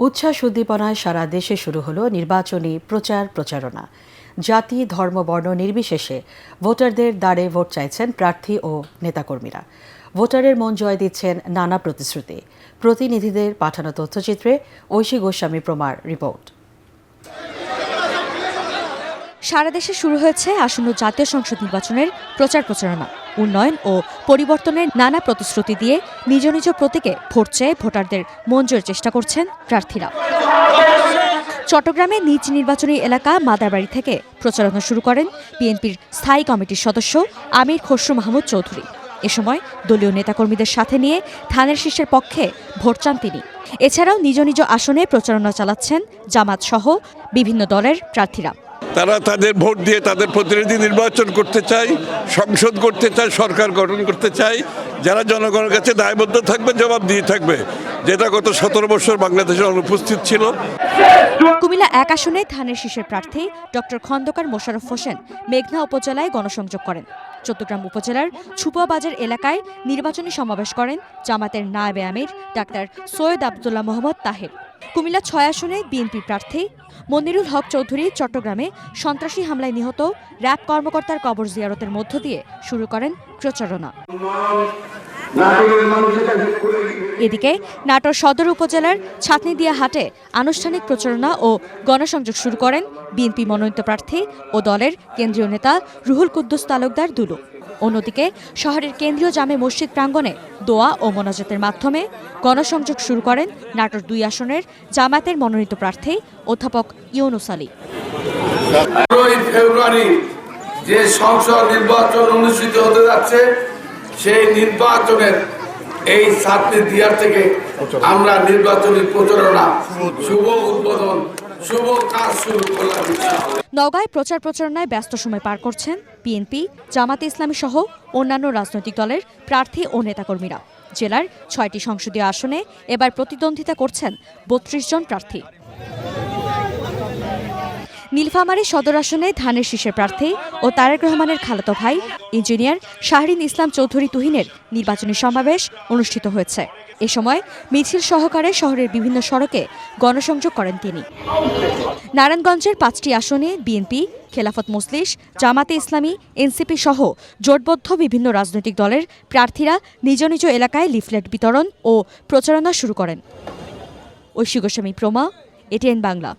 উচ্ছ্বাস উদ্দীপনায় সারা দেশে শুরু হলো নির্বাচনী প্রচারণা। জাতি, ধর্ম, বর্ণ নির্বিশেষে ভোটারদের দ্বারে ভোট চাইছেন প্রার্থী ও নেতাকর্মীরা। ভোটারের মন জয় দিচ্ছেন নানা প্রতিশ্রুতি। প্রতিনিধিদের পাঠানো তথ্যচিত্রে ঐশী গোস্বামী প্রমার রিপোর্ট। সারা দেশে শুরু হয়েছে আসন্ন জাতীয় সংসদ নির্বাচনের প্রচারণা। উন্নয়ন ও পরিবর্তনের নানা প্রতিশ্রুতি দিয়ে নিজ নিজ প্রতীকে ভোট চেয়ে ভোটারদের মন জয়ের চেষ্টা করছেন প্রার্থীরা। চট্টগ্রামে নিজ নির্বাচনী এলাকা মাদারবাড়ি থেকে প্রচারণা শুরু করেন বিএনপির স্থায়ী কমিটির সদস্য আমির খসরু মাহমুদ চৌধুরী। এ সময় দলীয় নেতাকর্মীদের সাথে নিয়ে ধানের শীষের পক্ষে ভোট চান তিনি। এছাড়াও নিজ নিজ আসনে প্রচারণা চালাচ্ছেন জামাত সহ বিভিন্ন দলের প্রার্থীরা। তারা তাদের ভোট দিয়ে তাদের প্রতিনিধি নির্বাচন করতে চায়, সংসদ করতে চায়, সরকার গঠন করতে চায়, যারা জনগণের কাছে দায়বদ্ধ থাকবে, জবাব দিয়ে থাকবে, যেটা গত 17 বছর বাংলাদেশে অনুপস্থিত ছিল। কুমিল্লা 1 আসনে ধানের শীষের প্রার্থী ডক্টর খন্দকার মোশাররফ হোসেন মেঘনা উপজেলায় গণসংযোগ করেন। চট্টগ্রাম উপজেলার ছুপা বাজার এলাকায় নির্বাচনী সমাবেশ করেন জামাতের নায়েবে আমির ডাক্তার সৈয়দ আব্দুল্লাহ মোহাম্মদ তাহের। কুমিল্লা 6 আসনে বিএনপি প্রার্থী মনিরুল হক চৌধুরী চট্টগ্রামে সন্ত্রাসী হামলায় নিহত র্যাব কর্মকর্তার কবর জিয়ারতের মধ্য দিয়ে শুরু করেন প্রচারণা। এদিকে নাটোর সদর উপজেলার ছাতনিদিয়া হাটে আনুষ্ঠানিক প্রচারণা ও গণসংযোগ শুরু করেন বিএনপি মনোনীত প্রার্থী ও দলের কেন্দ্রীয় নেতা রুহুল কুদ্দুস তালুকদার দুলু। অন্যদিকে শহরের কেন্দ্রীয় জামে মসজিদ প্রাঙ্গণে দোয়া ও মোনাজাতের মাধ্যমে গণসংযোগ শুরু করেন নাটোর 2 আসনের জামায়াতের মনোনীত প্রার্থী অধ্যাপক ইউনুস আলী। ফেব্রুয়ারি যে সংসদ নির্বাচন অনুষ্ঠিত হতে যাচ্ছে, সেই নির্বাচনের এই ছাতনিদিয়া থেকে আমরা নির্বাচনী প্রচারণা শুভ উদ্বোধন, শুভ কাজ শুরু করলাম। নওগাঁয় প্রচারণায় ব্যস্ত সময় পার করছেন বিএনপি, জামাতে ইসলামী সহ অন্যান্য রাজনৈতিক দলের প্রার্থী ও নেতাকর্মীরা। জেলার 6টি সংসদীয় আসনে এবার প্রতিদ্বন্দ্বিতা করছেন 32 জন প্রার্থী। নীলফামারী সদর আসনে ধানের শীষের প্রার্থী ও তারেক রহমানের খালাতো ভাই ইঞ্জিনিয়ার শাহরিন ইসলাম চৌধুরী তুহিনের নির্বাচনী সমাবেশ অনুষ্ঠিত হয়েছে। এ সময় মিছিল সহকারে শহরের বিভিন্ন সড়কে গণসংযোগ করেন তিনি। নারায়ণগঞ্জের 5টি আসনে বিএনপি, খেলাফত মজলিস, জামাতে ইসলামী, এনসিপি সহ জোটবদ্ধ বিভিন্ন রাজনৈতিক দলের প্রার্থীরা নিজ নিজ এলাকায় লিফলেট বিতরণ ও প্রচারণা শুরু করেন। ঐশী গোস্বামী প্রমা, এটিএন বাংলা।